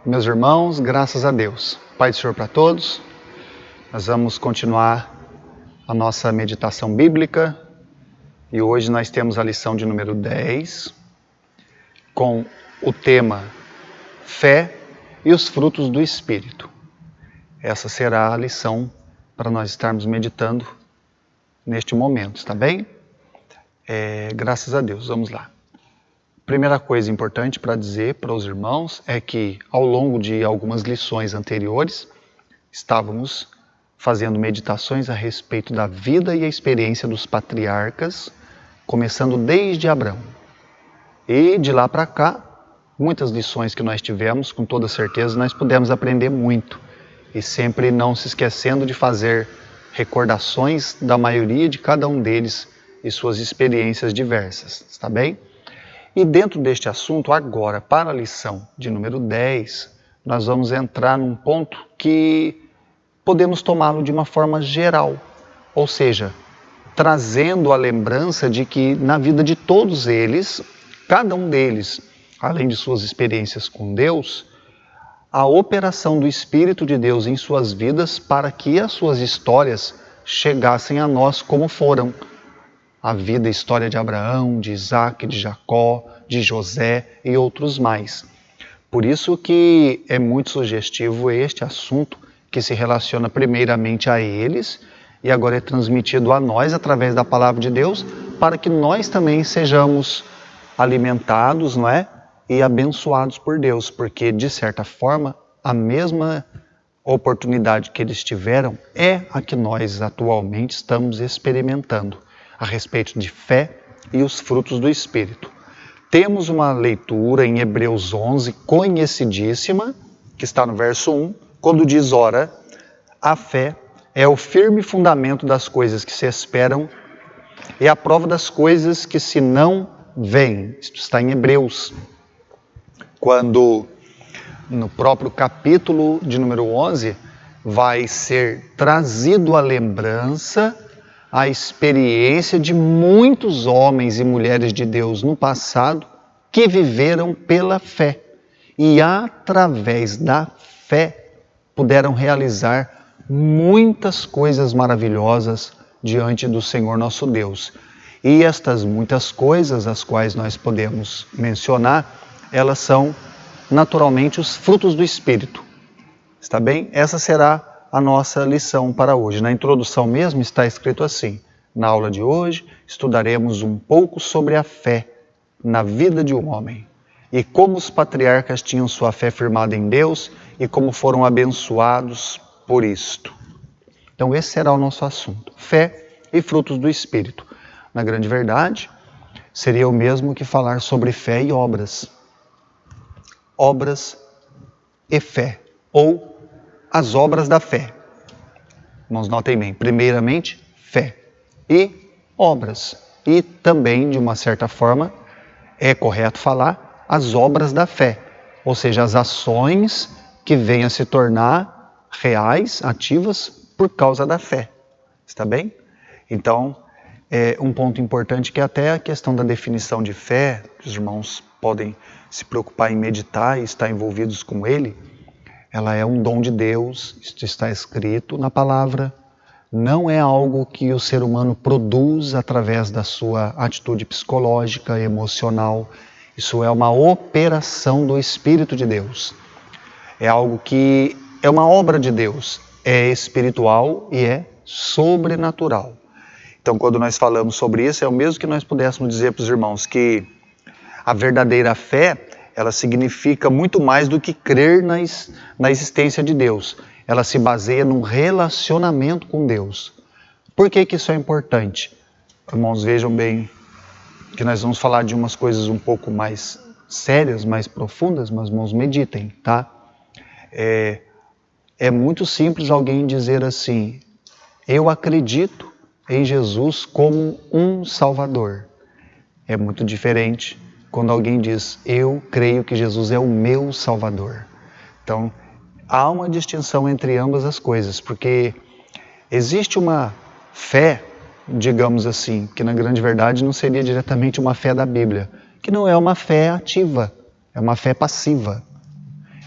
Meus irmãos, graças a Deus. Pai do Senhor para todos. Nós vamos continuar a nossa meditação bíblica e hoje nós temos a lição de número 10 com o tema Fé e os frutos do Espírito. Essa será a lição para nós estarmos meditando neste momento, está bem? Graças a Deus, vamos lá. Primeira coisa importante para dizer para os irmãos é que ao longo de algumas lições anteriores estávamos fazendo meditações a respeito da vida e a experiência dos patriarcas, começando desde Abraão. E de lá para cá, muitas lições que nós tivemos, com toda certeza nós pudemos aprender muito. E sempre não se esquecendo de fazer recordações da maioria de cada um deles e suas experiências diversas, está bem? E dentro deste assunto, agora, para a lição de número 10, nós vamos entrar num ponto que podemos tomá-lo de uma forma geral, ou seja, trazendo a lembrança de que na vida de todos eles, cada um deles, além de suas experiências com Deus, a operação do Espírito de Deus em suas vidas para que as suas histórias chegassem a nós como foram. A vida e a história de Abraão, de Isaac, de Jacó, de José e outros mais. Por isso que é muito sugestivo este assunto que se relaciona primeiramente a eles e agora é transmitido a nós através da palavra de Deus para que nós também sejamos alimentados, não é? E abençoados por Deus, porque de certa forma a mesma oportunidade que eles tiveram é a que nós atualmente estamos experimentando a respeito de fé e os frutos do Espírito. Temos uma leitura em Hebreus 11, conhecidíssima, que está no verso 1, quando diz, ora, a fé é o firme fundamento das coisas que se esperam e a prova das coisas que se não veem. Isto está em Hebreus. Quando no próprio capítulo de número 11 vai ser trazido à lembrança a experiência de muitos homens e mulheres de Deus no passado que viveram pela fé e através da fé puderam realizar muitas coisas maravilhosas diante do Senhor nosso Deus. E estas muitas coisas, as quais nós podemos mencionar, elas são naturalmente os frutos do Espírito. Está bem? Essa será a nossa lição para hoje. Na introdução mesmo está escrito assim: na aula de hoje estudaremos um pouco sobre a fé na vida de um homem e como os patriarcas tinham sua fé firmada em Deus e como foram abençoados por isto. Então esse será o nosso assunto, fé e frutos do Espírito. Na grande verdade, seria o mesmo que falar sobre fé e obras. Obras e fé, ou as obras da fé. Irmãos, notem bem, primeiramente, fé e obras. E também, de uma certa forma, é correto falar as obras da fé, ou seja, as ações que vêm a se tornar reais, ativas, por causa da fé. Está bem? Então, um ponto importante que até a questão da definição de fé, os irmãos podem se preocupar em meditar e estar envolvidos com ele, ela é um dom de Deus, isto está escrito na palavra, não é algo que o ser humano produz através da sua atitude psicológica, emocional, isso é uma operação do Espírito de Deus, é algo que é uma obra de Deus, é espiritual e é sobrenatural. Então quando nós falamos sobre isso, é o mesmo que nós pudéssemos dizer para os irmãos que a verdadeira fé, ela significa muito mais do que crer na existência de Deus. Ela se baseia num relacionamento com Deus. Por que isso é importante? Irmãos, vejam bem que nós vamos falar de umas coisas um pouco mais sérias, mais profundas, mas irmãos, meditem, tá? É muito simples alguém dizer assim, eu acredito em Jesus como um Salvador. É muito diferente quando alguém diz, eu creio que Jesus é o meu Salvador. Então, há uma distinção entre ambas as coisas, porque existe uma fé, digamos assim, que na grande verdade não seria diretamente uma fé da Bíblia, que não é uma fé ativa, é uma fé passiva.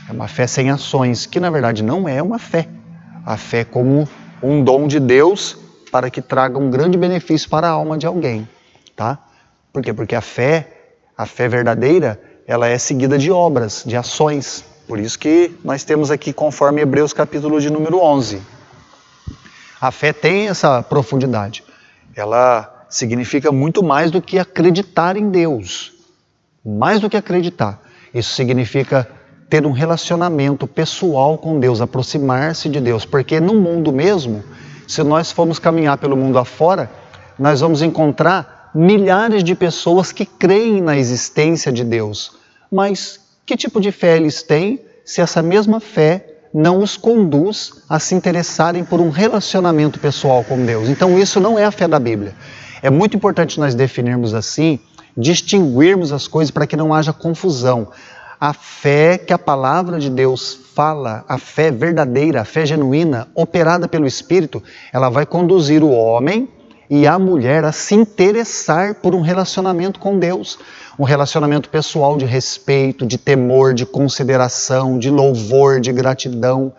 É uma fé sem ações, que na verdade não é uma fé. A fé é como um dom de Deus para que traga um grande benefício para a alma de alguém, tá? Por quê? Porque a fé verdadeira, ela é seguida de obras, de ações. Por isso que nós temos aqui, conforme Hebreus capítulo de número 11. A fé tem essa profundidade. Ela significa muito mais do que acreditar em Deus. Mais do que acreditar. Isso significa ter um relacionamento pessoal com Deus, aproximar-se de Deus. Porque no mundo mesmo, se nós formos caminhar pelo mundo afora, nós vamos encontrar milhares de pessoas que creem na existência de Deus. Mas que tipo de fé eles têm se essa mesma fé não os conduz a se interessarem por um relacionamento pessoal com Deus? Então isso não é a fé da Bíblia. É muito importante nós definirmos assim, distinguirmos as coisas para que não haja confusão. A fé que a palavra de Deus fala, a fé verdadeira, a fé genuína, operada pelo Espírito, ela vai conduzir o homem e a mulher a se interessar por um relacionamento com Deus. Um relacionamento pessoal de respeito, de temor, de consideração, de louvor, de gratidão.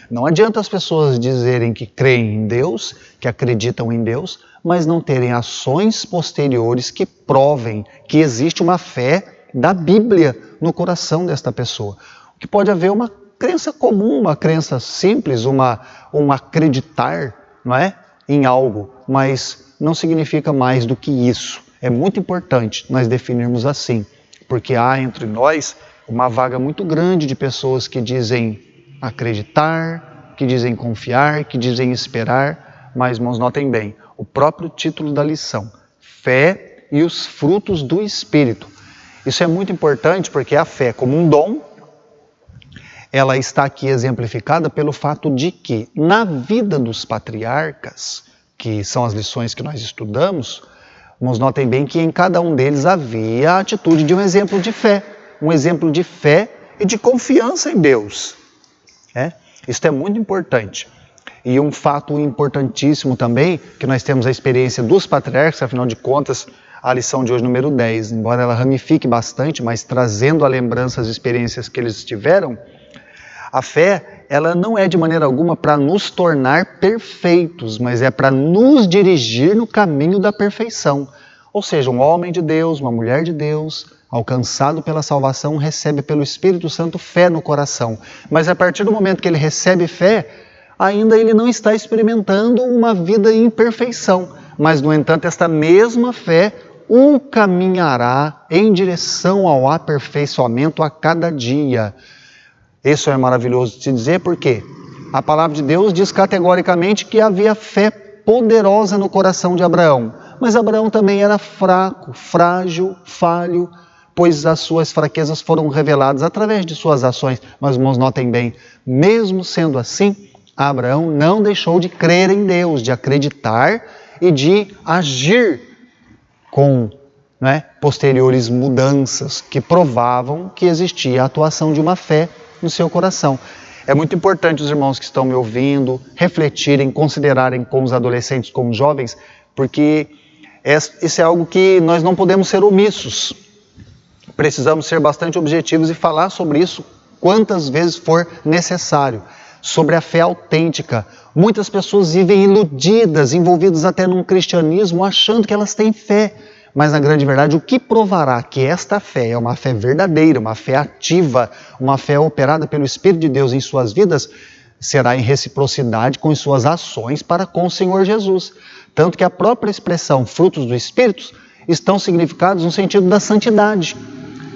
Não adianta as pessoas dizerem que creem em Deus, que acreditam em Deus, mas não terem ações posteriores que provem que existe uma fé da Bíblia no coração desta pessoa. O que pode haver uma crença comum, uma crença simples, um acreditar, não é, em algo, mas não significa mais do que isso. É muito importante nós definirmos assim, porque há entre nós uma vaga muito grande de pessoas que dizem acreditar, que dizem confiar, que dizem esperar, mas, irmãos, notem bem, o próprio título da lição, fé e os frutos do Espírito. Isso é muito importante porque a fé, como um dom, ela está aqui exemplificada pelo fato de que, na vida dos patriarcas, que são as lições que nós estudamos, mas notem bem que em cada um deles havia a atitude de um exemplo de fé e de confiança em Deus. Isso é muito importante. E um fato importantíssimo também, que nós temos a experiência dos patriarcas, afinal de contas, a lição de hoje, número 10, embora ela ramifique bastante, mas trazendo à lembrança as experiências que eles tiveram, a fé, ela não é de maneira alguma para nos tornar perfeitos, mas é para nos dirigir no caminho da perfeição. Ou seja, um homem de Deus, uma mulher de Deus, alcançado pela salvação, recebe pelo Espírito Santo fé no coração. Mas a partir do momento que ele recebe fé, ainda ele não está experimentando uma vida em perfeição. Mas, no entanto, esta mesma fé o caminhará em direção ao aperfeiçoamento a cada dia. Isso é maravilhoso de se dizer porque a palavra de Deus diz categoricamente que havia fé poderosa no coração de Abraão. Mas Abraão também era fraco, frágil, falho, pois as suas fraquezas foram reveladas através de suas ações. Mas, irmãos, notem bem, mesmo sendo assim, Abraão não deixou de crer em Deus, de acreditar e de agir com posteriores mudanças que provavam que existia a atuação de uma fé no seu coração. É muito importante os irmãos que estão me ouvindo refletirem, considerarem com os adolescentes, com os jovens, porque isso é algo que nós não podemos ser omissos. Precisamos ser bastante objetivos e falar sobre isso quantas vezes for necessário. Sobre a fé autêntica. Muitas pessoas vivem iludidas, envolvidas até num cristianismo, achando que elas têm fé. Mas, na grande verdade, o que provará que esta fé é uma fé verdadeira, uma fé ativa, uma fé operada pelo Espírito de Deus em suas vidas, será em reciprocidade com as suas ações para com o Senhor Jesus. Tanto que a própria expressão frutos do Espírito estão significados no sentido da santidade.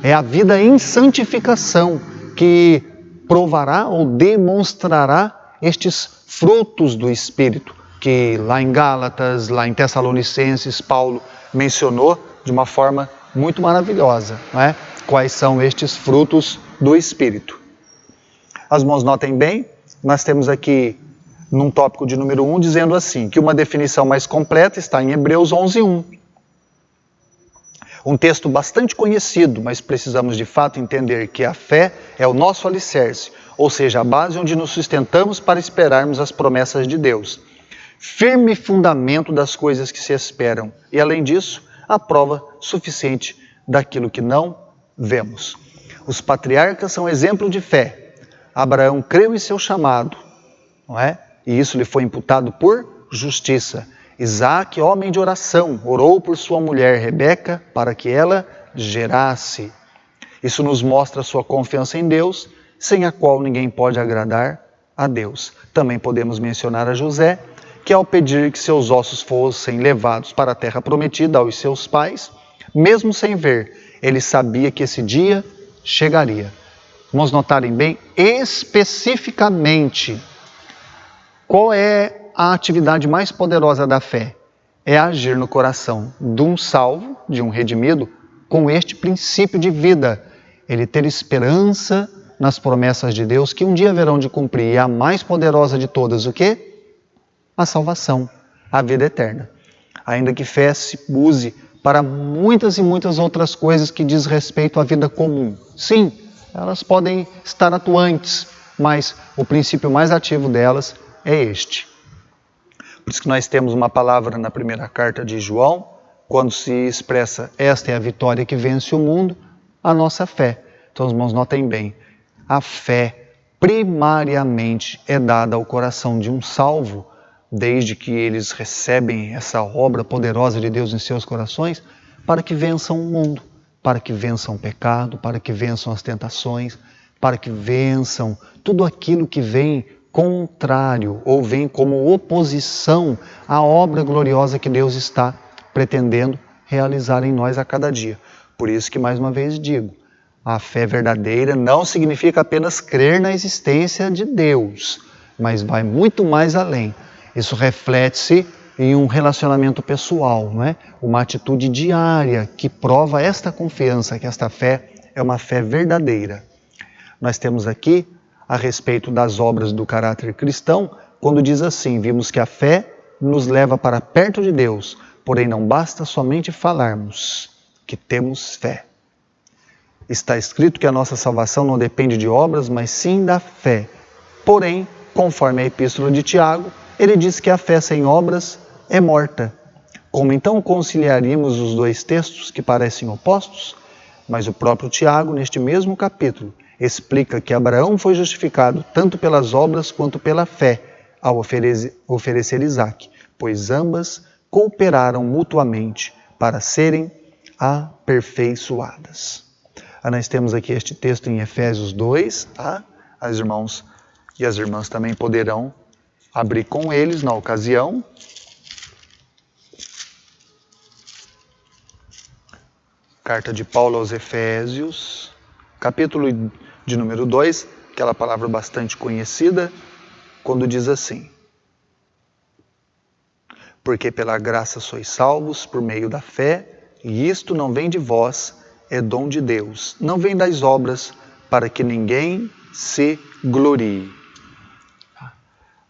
É a vida em santificação que provará ou demonstrará estes frutos do Espírito, que lá em Gálatas, lá em Tessalonicenses, Paulo mencionou de uma forma muito maravilhosa, não é? Quais são estes frutos do Espírito. As irmãos notem bem, nós temos aqui num tópico de número 1, dizendo assim, que uma definição mais completa está em Hebreus 11:1. Um texto bastante conhecido, mas precisamos de fato entender que a fé é o nosso alicerce, ou seja, a base onde nos sustentamos para esperarmos as promessas de Deus. Firme fundamento das coisas que se esperam e, além disso, a prova suficiente daquilo que não vemos. Os patriarcas são exemplo de fé, Abraão creu em seu chamado, não é? E isso lhe foi imputado por justiça. Isaac, homem de oração, orou por sua mulher Rebeca para que ela gerasse. Isso nos mostra a sua confiança em Deus, sem a qual ninguém pode agradar a Deus. Também podemos mencionar a José, que ao pedir que seus ossos fossem levados para a terra prometida aos seus pais, mesmo sem ver, ele sabia que esse dia chegaria. Vamos notarem bem, especificamente, qual é a atividade mais poderosa da fé? É agir no coração de um salvo, de um redimido, com este princípio de vida. Ele ter esperança nas promessas de Deus que um dia haverão de cumprir. E a mais poderosa de todas, o quê? A salvação, a vida eterna. Ainda que fé se use para muitas e muitas outras coisas que diz respeito à vida comum. Sim, elas podem estar atuantes, mas o princípio mais ativo delas é este. Por isso que nós temos uma palavra na primeira carta de João, quando se expressa: esta é a vitória que vence o mundo, a nossa fé. Então, os irmãos, notem bem, a fé primariamente é dada ao coração de um salvo, desde que eles recebem essa obra poderosa de Deus em seus corações, para que vençam o mundo, para que vençam o pecado, para que vençam as tentações, para que vençam tudo aquilo que vem contrário ou vem como oposição à obra gloriosa que Deus está pretendendo realizar em nós a cada dia. Por isso que, mais uma vez digo, a fé verdadeira não significa apenas crer na existência de Deus, mas vai muito mais além. Isso reflete-se em um relacionamento pessoal, não é? Uma atitude diária que prova esta confiança, que esta fé é uma fé verdadeira. Nós temos aqui, a respeito das obras do caráter cristão, quando diz assim: vimos que a fé nos leva para perto de Deus, porém não basta somente falarmos que temos fé. Está escrito que a nossa salvação não depende de obras, mas sim da fé. Porém, conforme a epístola de Tiago, ele diz que a fé sem obras é morta. Como então conciliaríamos os dois textos que parecem opostos? Mas o próprio Tiago, neste mesmo capítulo, explica que Abraão foi justificado tanto pelas obras quanto pela fé ao oferecer Isaque, pois ambas cooperaram mutuamente para serem aperfeiçoadas. Nós temos aqui este texto em Efésios 2, tá? Os irmãos e as irmãs também poderão abrir com eles na ocasião. Carta de Paulo aos Efésios, capítulo de número 2, aquela palavra bastante conhecida, quando diz assim: porque pela graça sois salvos por meio da fé, e isto não vem de vós, é dom de Deus, não vem das obras, para que ninguém se glorie.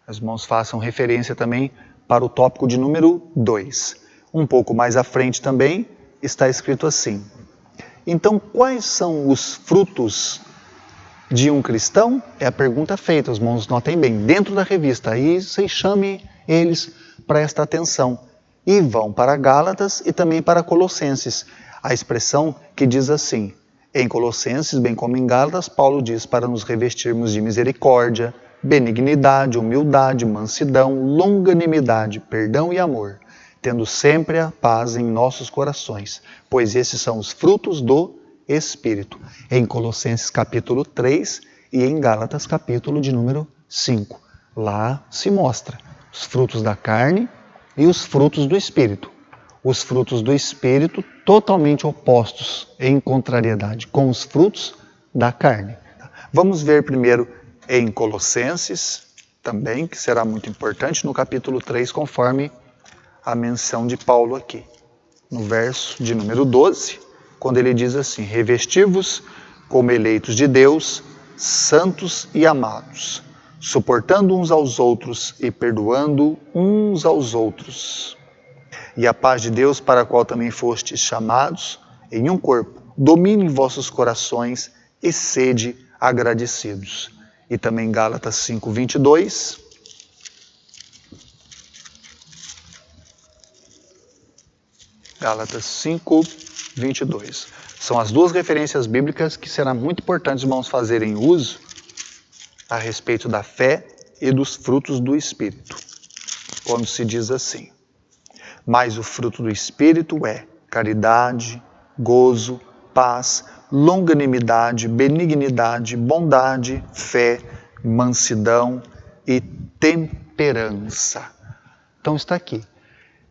Os irmãos façam referência também para o tópico de número 2. Um pouco mais à frente também está escrito assim: então, quais são os frutos de um cristão? É a pergunta feita, os irmãos notem bem, dentro da revista. Aí vocês chamem eles para esta atenção. E vão para Gálatas e também para Colossenses. A expressão que diz assim: em Colossenses, bem como em Gálatas, Paulo diz para nos revestirmos de misericórdia, benignidade, humildade, mansidão, longanimidade, perdão e amor, tendo sempre a paz em nossos corações, pois esses são os frutos do Espírito. Em Colossenses capítulo 3 e em Gálatas capítulo de número 5. Lá se mostra os frutos da carne e os frutos do Espírito. Os frutos do Espírito totalmente opostos, em contrariedade com os frutos da carne. Vamos ver primeiro em Colossenses, também, que será muito importante, no capítulo 3, conforme a menção de Paulo aqui. No verso de número 12, quando ele diz assim: revestir-vos como eleitos de Deus, santos e amados, suportando uns aos outros e perdoando uns aos outros. E a paz de Deus, para a qual também fostes chamados, em um corpo, domine vossos corações e sede agradecidos. E também Gálatas 5:22. Gálatas 5:22. São as duas referências bíblicas que será muito importante os irmãos fazerem uso a respeito da fé e dos frutos do Espírito, quando se diz assim: mas o fruto do Espírito é caridade, gozo, paz, longanimidade, benignidade, bondade, fé, mansidão e temperança. Então está aqui.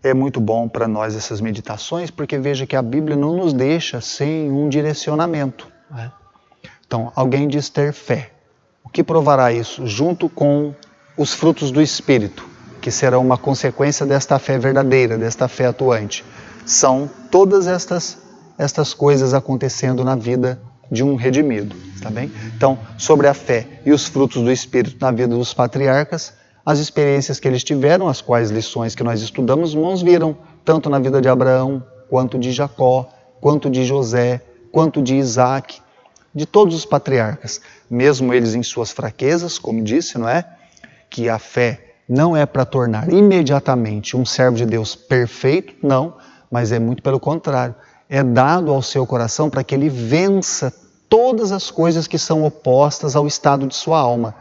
É muito bom para nós essas meditações, porque veja que a Bíblia não nos deixa sem um direcionamento, né? Então, alguém diz ter fé. O que provará isso? Junto com os frutos do Espírito, que serão uma consequência desta fé verdadeira, desta fé atuante. São todas estas coisas acontecendo na vida de um redimido, tá bem? Então, sobre a fé e os frutos do Espírito na vida dos patriarcas, as experiências que eles tiveram, as quais lições que nós estudamos, irmãos, viram, tanto na vida de Abraão, quanto de Jacó, quanto de José, quanto de Isaac, de todos os patriarcas, mesmo eles em suas fraquezas, como disse, não é? Que a fé não é para tornar imediatamente um servo de Deus perfeito, não, mas é muito pelo contrário. É dado ao seu coração para que ele vença todas as coisas que são opostas ao estado de sua alma.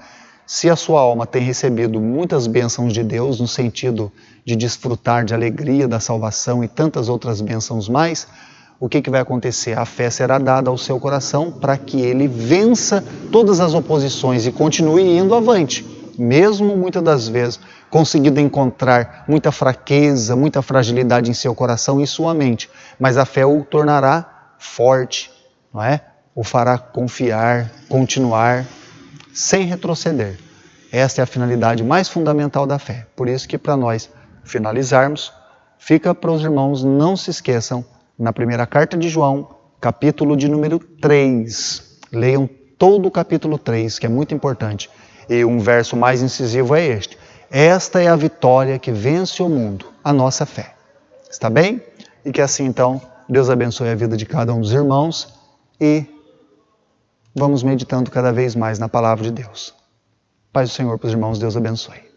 Se a sua alma tem recebido muitas bênçãos de Deus, no sentido de desfrutar de alegria da salvação e tantas outras bênçãos mais, o que vai acontecer? A fé será dada ao seu coração para que ele vença todas as oposições e continue indo avante, mesmo muitas das vezes conseguindo encontrar muita fraqueza, muita fragilidade em seu coração e em sua mente, mas a fé o tornará forte, não é? O fará confiar, continuar, sem retroceder. Esta é a finalidade mais fundamental da fé. Por isso que para nós finalizarmos, fica para os irmãos, não se esqueçam, na primeira carta de João, capítulo de número 3. Leiam todo o capítulo 3, que é muito importante. E um verso mais incisivo é este: esta é a vitória que vence o mundo, a nossa fé. Está bem? E que assim então, Deus abençoe a vida de cada um dos irmãos e vamos meditando cada vez mais na palavra de Deus. Paz do Senhor para os irmãos, Deus abençoe.